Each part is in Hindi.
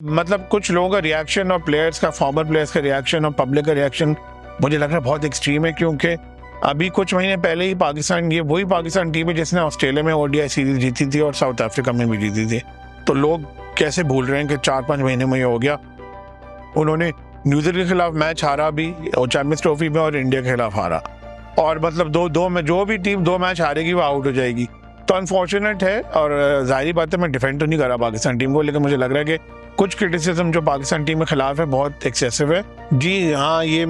मतलब कुछ लोगों का रिएक्शन और प्लेयर्स का, फॉर्मर प्लेयर्स का रिएक्शन और पब्लिक का रिएक्शन मुझे लग रहा है बहुत एक्सट्रीम है, क्योंकि अभी कुछ महीने पहले ही पाकिस्तान, ये वही पाकिस्तान टीम है जिसने ऑस्ट्रेलिया में ओडीआई सीरीज जीती थी और साउथ अफ्रीका में भी जीती थी। तो लोग कैसे भूल रहे हैं कि 4-5 महीने में ये हो गया। उन्होंने न्यूजीलैंड के खिलाफ मैच हारा भी और चैंपियंस ट्रॉफी में, और इंडिया के खिलाफ हारा, और मतलब दो में जो भी टीम 2 मैच हारेगी वो आउट हो जाएगी। तो अनफॉर्चुनेट है, और जाहिर बात है मैं डिफेंड तो नहीं कर रहा पाकिस्तान टीम को, लेकिन मुझे लग रहा है कि कुछ क्रिटिसिज्म जो पाकिस्तान टीम के खिलाफ है बहुत एक्सेसिव है। जी हाँ, ये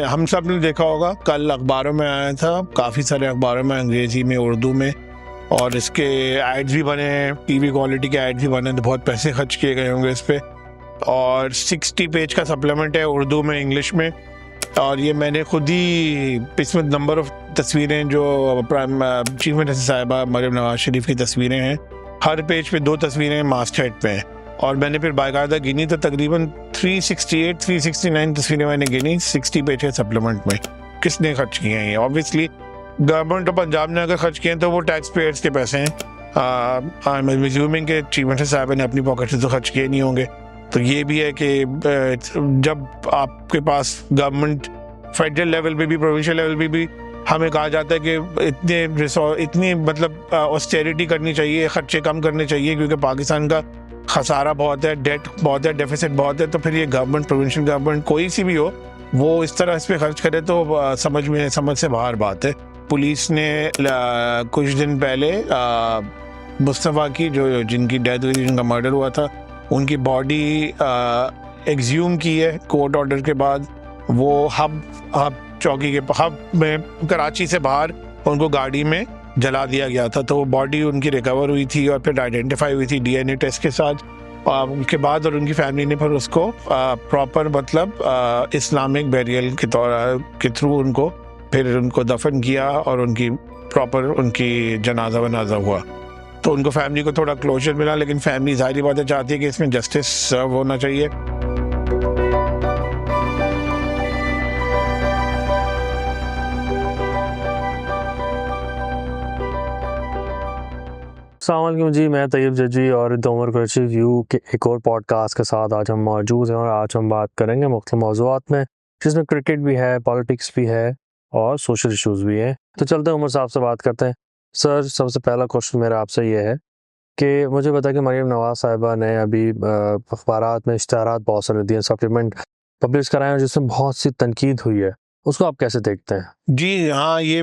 हम सब ने देखा होगा, कल अखबारों में आया था, काफ़ी सारे अखबारों में, अंग्रेजी में, उर्दू में, और इसके एड्स भी बने हैं, टीवी क्वालिटी के एड्स भी बने, तो बहुत पैसे खर्च किए गए होंगे इस पर। और 60 पेज का सप्लीमेंट है उर्दू में, इंग्लिश में, और ये मैंने खुद ही इसमें नंबर ऑफ तस्वीरें जो चीफ मिनिस्टर साहिबा मरियम नवाज शरीफ की तस्वीरें हैं, हर पेज पे 2 तस्वीरें मास्ट हेड पे हैं, और मैंने फिर बाकायदा गिनी तो तकरीबन 369 तस्वीरें मैंने गिनी 60 पेज के सप्लीमेंट में। किसने खर्च किए हैं ये? ऑब्वियसली गवर्नमेंट ऑफ पंजाब ने अगर खर्च किए हैं तो वो टैक्स पेयर्स के पैसे हैं। आई एम अज्यूमिंग के चीफ मिनिस्टर साहब ने अपनी पॉकेट से तो खर्च किए नहीं होंगे। तो ये भी है कि जब आपके पास गवर्नमेंट फेडरल लेवल पे भी, प्रोविंशियल लेवल पे भी हमें कहा जाता है कि इतनी मतलब ऑस्टेरिटी करनी चाहिए, खर्चे कम करने चाहिए क्योंकि पाकिस्तान का खसारा बहुत है, डेट बहुत है, डेफिसिट बहुत है, तो फिर ये गवर्नमेंट, प्रोविंशियल गवर्नमेंट कोई सी भी हो, वो इस तरह इस पर खर्च करे तो समझ से बाहर बात है। पुलिस ने कुछ दिन पहले मुस्तफ़ा की, जो जिनकी डेथ हुई थी, जिनका मर्डर हुआ था, उनकी बॉडी एग्ज्यूम की है कोर्ट ऑर्डर के बाद। वो हब चौकी के हब में कराची से बाहर उनको गाड़ी में जला दिया गया था, तो वो बॉडी उनकी रिकवर हुई थी और फिर आइडेंटिफाई हुई थी डीएनए टेस्ट के साथ। उसके बाद और उनकी फैमिली ने फिर उसको प्रॉपर मतलब इस्लामिक बैरियल के थ्रू उनको फिर उनको दफन किया और उनकी प्रॉपर उनकी जनाजा वनाजा हुआ, तो उनको फैमिली को थोड़ा क्लोजर मिला। लेकिन फैमिली जाहिर बात है चाहती है कि इसमें जस्टिस सर्व होना चाहिए। अस्सलाम वालेकुम जी, मैं तैयब जजी और उमर कुरैशी व्यू के एक और पॉडकास्ट के साथ आज हम मौजूद हैं, और आज हम बात करेंगे मुख्तलिफ मौज़ूआत में, जिसमें क्रिकेट भी है, पॉलिटिक्स भी है और सोशल इश्यूज़ भी हैं। तो चलते हैं उमर साहब से बात करते हैं। सर, सबसे पहला क्वेश्चन मेरा आपसे ये है कि मुझे पता है कि मरियम नवाज साहिबा ने अभी अखबारात में इश्तिहारात बहुत सारे दिए, सप्लीमेंट पब्लिश कराए, जिसमें बहुत सी तनकीद हुई है, उसको आप कैसे देखते हैं? जी हाँ, ये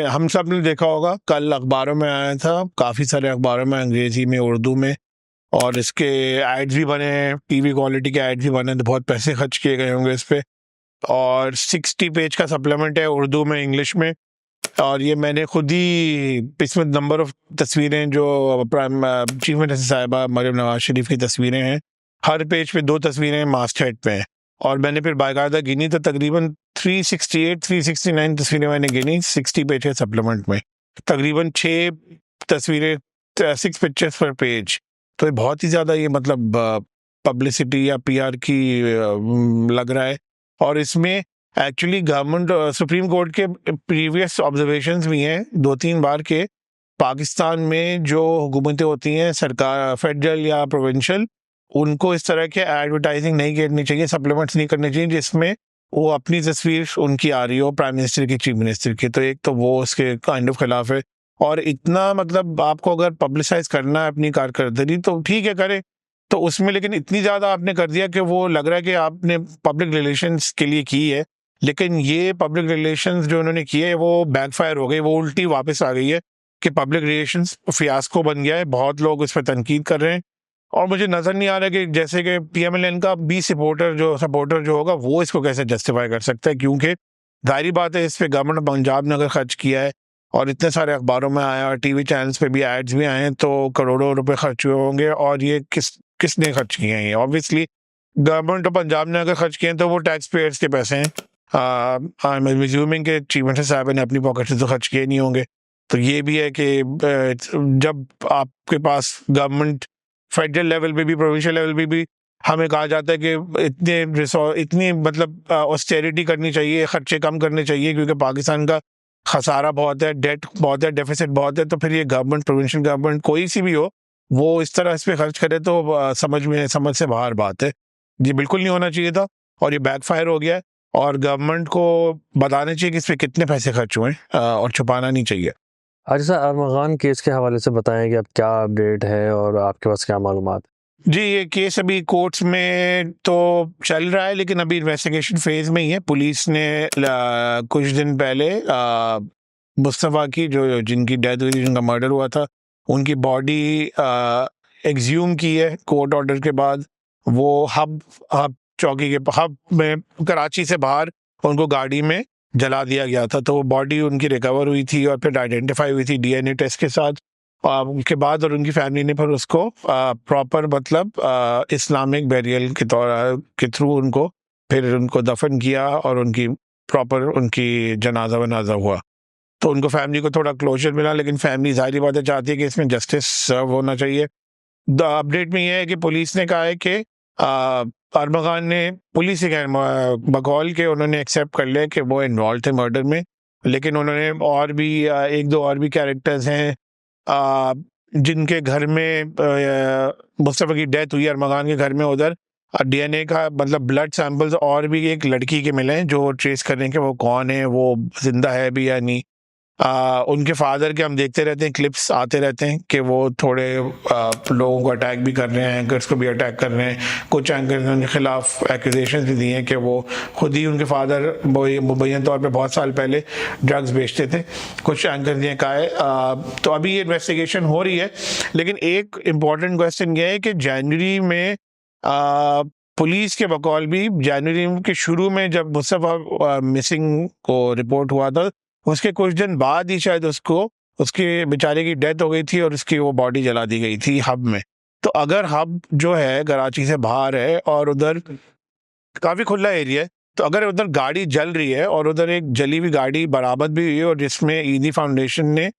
हम सब ने देखा होगा, कल अखबारों में आया था, काफ़ी सारे अखबारों में, अंग्रेजी में, उर्दू में, और इसके एड्स भी बने हैं, टीवी क्वालिटी के एड्स भी बने, तो बहुत पैसे खर्च किए गए होंगे इस पर। और 60 पेज का सप्लीमेंट है उर्दू में, इंग्लिश में, और ये मैंने खुद ही इसमें नंबर ऑफ तस्वीरें जो चीफ मिनिस्टर साहिबा मरियम नवाज शरीफ की तस्वीरें हैं, हर पेज पे 2 तस्वीरें मास्ट हेड पे हैं, और मैंने फिर बाकायदा गिनी तो तकरीबन 369 तस्वीरें मैंने गिनी 60 पेज के सप्लीमेंट में। तकरीबन 6 तस्वीरें, 6 पिक्चर्स पर पेज। तो ये बहुत ही ज़्यादा ये मतलब पब्लिसिटी या पीआर की लग रहा है। और इसमें एक्चुअली गवर्नमेंट, सुप्रीम कोर्ट के प्रीवियस ऑब्जर्वेशंस भी हैं 2-3 बार के, पाकिस्तान में जो हुकूमतें होती हैं, सरकार फेडरल या प्रोविंशियल, उनको इस तरह के एडवर्टाइजिंग नहीं करनी चाहिए, सप्लीमेंट्स नहीं करने चाहिए जिसमें वो अपनी तस्वीर उनकी आ रही हो, प्राइम मिनिस्टर की, चीफ मिनिस्टर की। तो एक तो वो उसके काइंड ऑफ खिलाफ है। और इतना मतलब आपको अगर पब्लिसाइज करना है अपनी कारकर्दगी तो ठीक है करें, तो उसमें लेकिन इतनी ज़्यादा आपने कर दिया कि वो लग रहा है कि आपने पब्लिक रिलेशंस के लिए की है, लेकिन ये पब्लिक रिलेशंस जो उन्होंने किए है वो बैकफायर हो गई, वो उल्टी वापस आ गई है कि पब्लिक रिलेशंस फियास्को बन गया है। बहुत लोग उस पर तनकीद कर रहे हैं, और मुझे नज़र नहीं आ रहा कि जैसे कि पीएमएलएन का भी सपोर्टर जो होगा वो इसको कैसे जस्टिफाई कर सकता है, क्योंकि जाहिर बात है इस पर गवर्नमेंट ऑफ पंजाब ने अगर खर्च किया है और इतने सारे अखबारों में आया और टीवी चैनल्स पे भी एड्स भी आए हैं, तो करोड़ों रुपए खर्च हुए होंगे। और ये किसने खर्च किए हैं? ये ऑब्वियसली गवर्नमेंट ऑफ पंजाब ने अगर खर्च किए हैं तो वो टैक्स पेयर्स के पैसे हैं। आई एम अज्यूमिंग के चीफ मिनिस्टर साहब ने अपनी पॉकेट से तो खर्च किए नहीं होंगे। तो ये भी है कि जब आपके पास गवर्नमेंट फेडरल लेवल पे भी, प्रोविंशियल लेवल पे भी हमें कहा जाता है कि इतनी मतलब ऑस्टेरिटी करनी चाहिए, खर्चे कम करने चाहिए क्योंकि पाकिस्तान का खसारा बहुत है, डेट बहुत है, डेफिसिट बहुत है, तो फिर ये गवर्नमेंट, प्रोविंशियल गवर्नमेंट कोई सी भी हो, वो इस तरह इस पे खर्च करे तो समझ से बाहर बात है। ये बिल्कुल नहीं होना चाहिए था और ये बैकफायर हो गया है और गवर्नमेंट को बताना चाहिए कि इस पे कितने पैसे खर्च हुए और छुपाना नहीं चाहिए। अच्छा सर, अरमगान केस के हवाले से बताएं कि अब क्या अपडेट है और आपके पास क्या मालूमात? जी, ये केस अभी कोर्ट्स में तो चल रहा है लेकिन अभी इन्वेस्टिगेशन फेज में ही है। पुलिस ने कुछ दिन पहले मुस्तफ़ा की जो जिनकी डेथ हुई थी, जिनका मर्डर हुआ था, उनकी बॉडी एक्सह्यूम की है कोर्ट ऑर्डर के बाद। वो हब हब चौकी के हब में कराची से बाहर उनको गाड़ी में जला दिया गया था। तो वो बॉडी उनकी रिकवर हुई थी और फिर आइडेंटिफाई हुई थी डीएनए टेस्ट के साथ। उसके बाद और उनकी फैमिली ने फिर उसको प्रॉपर मतलब इस्लामिक बैरियल के तौर के थ्रू उनको फिर उनको दफन किया और उनकी प्रॉपर उनकी जनाजा वनाजा हुआ। तो उनको फैमिली को थोड़ा क्लोजर मिला, लेकिन फैमिली जाहिर बात है चाहती है कि इसमें जस्टिस सर्व होना चाहिए। द अपडेट में यह है कि पुलिस ने कहा है कि अरमगान ने पुलिस से बकौल के उन्होंने एक्सेप्ट कर लिया कि वो इन्वॉल्व थे मर्डर में, लेकिन उन्होंने और भी एक दो और भी कैरेक्टर्स हैं जिनके घर में मुस्तफ़ा की डेथ हुई अरमगान के घर में, उधर डीएनए का मतलब ब्लड सैंपल्स और भी एक लड़की के मिले हैं जो ट्रेस कर रहे हैं कि वो कौन है, वो जिंदा है भी या नहीं। उनके फादर के हम देखते रहते हैं, क्लिप्स आते रहते हैं कि वो थोड़े लोगों को अटैक भी कर रहे हैं, एंकर्स को भी अटैक कर रहे हैं। कुछ एंकर्स ने उनके खिलाफ एक्यूजेशन भी दिए हैं कि वो खुद ही उनके फादर मुबैयन तौर पे बहुत साल पहले ड्रग्स बेचते थे। कुछ एंकर ने कहा है। तो अभी ये इन्वेस्टिगेशन हो रही है, लेकिन एक इम्पॉर्टेंट क्वेश्चन ये है कि जनवरी में पुलिस के बकौल भी जनवरी के शुरू में जब मुस्तफ़ा मिसिंग को रिपोर्ट हुआ था, उसके कुछ दिन बाद ही शायद उसके बेचारे की डेथ हो गई थी और उसकी वो बॉडी जला दी गई थी हब में। तो अगर हब जो है कराची से बाहर है और उधर काफी खुला एरिया है, तो अगर उधर गाड़ी जल रही है और उधर एक जली हुई गाड़ी बरामद भी हुई है और जिसमें ईदी फाउंडेशन ने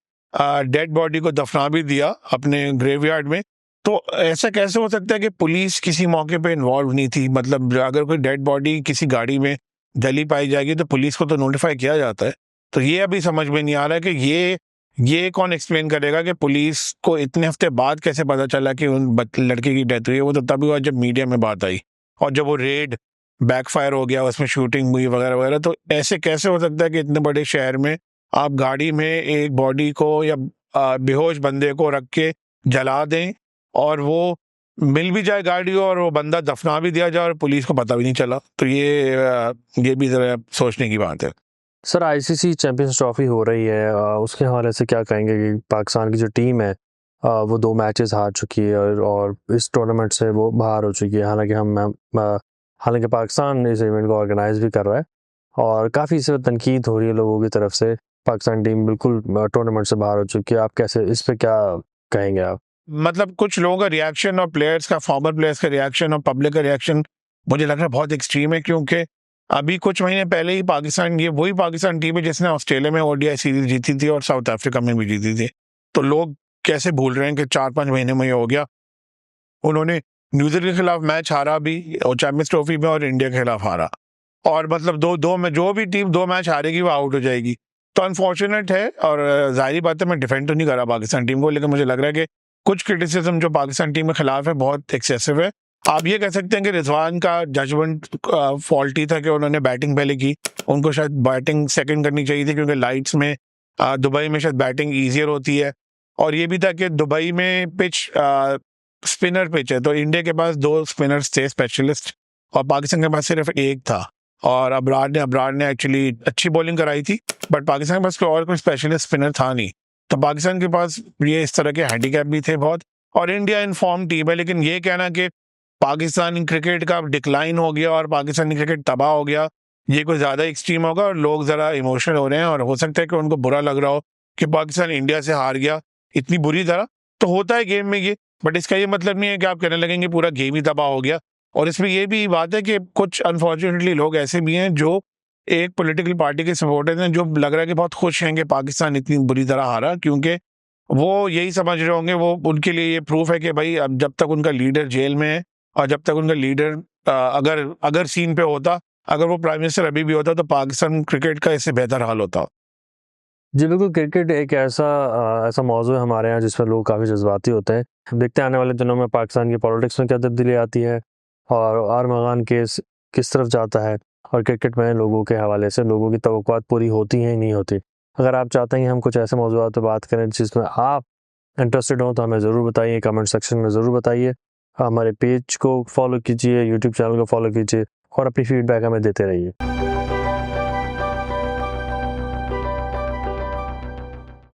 डेड बॉडी को दफना भी दिया अपने ग्रेवयार्ड में, तो ऐसा कैसे हो सकता है कि पुलिस किसी मौके पे इन्वॉल्व नहीं थी? मतलब अगर कोई डेड बॉडी किसी गाड़ी में जली पाई जाएगी तो पुलिस को तो नोटिफाई किया जाता है। तो ये अभी समझ में नहीं आ रहा है कि ये कौन एक्सप्लेन करेगा कि पुलिस को इतने हफ्ते बाद कैसे पता चला कि उन लड़के की डेथ हुई है। वो तो तभी हुआ जब मीडिया में बात आई और जब वो रेड बैकफायर हो गया, उसमें शूटिंग हुई वगैरह वगैरह। तो ऐसे कैसे हो सकता है कि इतने बड़े शहर में आप गाड़ी में एक बॉडी को या बेहोश बंदे को रख के जला दें और वो मिल भी जाए गाड़ी और वो बंदा दफना भी दिया जाए और पुलिस को पता भी नहीं चला? तो ये भी जरा सोचने की बात है। सर, आईसीसी चैंपियंस ट्रॉफी हो रही है, उसके हवाले से क्या कहेंगे कि पाकिस्तान की जो टीम है वो 2 मैचेस हार चुकी है और इस टूर्नामेंट से वो बाहर हो चुकी है। हालांकि पाकिस्तान इस इवेंट को ऑर्गेनाइज भी कर रहा है और काफ़ी इस पर तनकीद हो रही है लोगों की तरफ से। पाकिस्तान टीम बिल्कुल टूर्नामेंट से बाहर हो चुकी है। आप कैसे इस पे क्या कहेंगे आप? मतलब कुछ लोगों का रिएक्शन और प्लेयर्स का, फॉर्मर प्लेयर्स का रिएक्शन और पब्लिक का रिएक्शन मुझे लग रहा है बहुत एक्सट्रीम है, क्योंकि अभी कुछ महीने पहले ही ये वही पाकिस्तान टीम है जिसने ऑस्ट्रेलिया में ओडीआई सीरीज जीती थी और साउथ अफ्रीका में भी जीती थी। तो लोग कैसे भूल रहे हैं कि 4-5 महीने में ये हो गया। उन्होंने न्यूजीलैंड के खिलाफ मैच हारा भी और चैंपियंस ट्रॉफी में, और इंडिया के खिलाफ हारा। और मतलब दो में जो भी टीम 2 मैच हारेगी वो आउट हो जाएगी। तो अनफॉर्चुनेट है और जाहिर बात है मैं डिफेंड तो नहीं कर रहा पाकिस्तान टीम को, लेकिन मुझे लग रहा है कि कुछ क्रिटिसिज्म जो पाकिस्तान टीम के खिलाफ है बहुत एक्सेसिव है। आप ये कह सकते हैं कि रिजवान का जजमेंट फॉल्टी था कि उन्होंने बैटिंग पहले की, उनको शायद बैटिंग सेकंड करनी चाहिए थी, क्योंकि लाइट्स में दुबई में शायद बैटिंग ईजियर होती है। और ये भी था कि दुबई में पिच स्पिनर पिच है, तो इंडिया के पास 2 स्पिनर्स थे स्पेशलिस्ट और पाकिस्तान के पास सिर्फ एक था। और अब्रार ने एक्चुअली अच्छी बॉलिंग कराई थी, बट पाकिस्तान के पास कोई स्पेशलिस्ट स्पिनर था नहीं। तो पाकिस्तान के पास ये इस तरह के हैंडीकैप भी थे बहुत। और इंडिया इन फॉर्म टीम है, लेकिन ये कहना कि पाकिस्तानी क्रिकेट का डिक्लाइन हो गया और पाकिस्तानी क्रिकेट तबाह हो गया, ये कोई ज़्यादा एक्सट्रीम होगा और लोग ज़रा इमोशनल हो रहे हैं। और हो सकता है कि उनको बुरा लग रहा हो कि पाकिस्तान इंडिया से हार गया इतनी बुरी तरह। तो होता है गेम में ये, बट इसका ये मतलब नहीं है कि आप कहने लगेंगे पूरा गेम ही तबाह हो गया। और इसमें ये भी बात है कि कुछ अनफॉर्चुनेटली लोग ऐसे भी हैं जो एक पॉलिटिकल पार्टी के सपोर्टर्स हैं, जो लग रहा है कि बहुत खुश हैं कि पाकिस्तान इतनी बुरी तरह हारा, क्योंकि वो यही समझ रहे होंगे, वो उनके लिए ये प्रूफ है कि भाई अब जब तक उनका लीडर जेल में है और जब तक उनका लीडर अगर सीन पे होता, अगर वो प्राइम मिनिस्टर अभी भी होता, तो पाकिस्तान क्रिकेट का इससे बेहतर हाल होता। जी बिल्कुल, क्रिकेट एक ऐसा मौजू है हमारे यहाँ जिस पर लोग काफ़ी जज्बाती होते हैं। देखते हैं आने वाले दिनों में पाकिस्तान की पॉलिटिक्स में क्या तब्दीली आती है और आर्मगान केस किस तरफ जाता है, और क्रिकेट में लोगों के हवाले से लोगों की तवक्कुआत पूरी होती हैं नहीं होती। अगर आप चाहते हैं हम कुछ ऐसे मौज़ूआत पर बात करें जिसमें आप इंटरेस्टेड हो तो हमें ज़रूर बताइए, कमेंट सेक्शन में ज़रूर बताइए। हमारे पेज को फॉलो कीजिए, यूट्यूब चैनल को फॉलो कीजिए और अपनी फीडबैक हमें देते रहिए।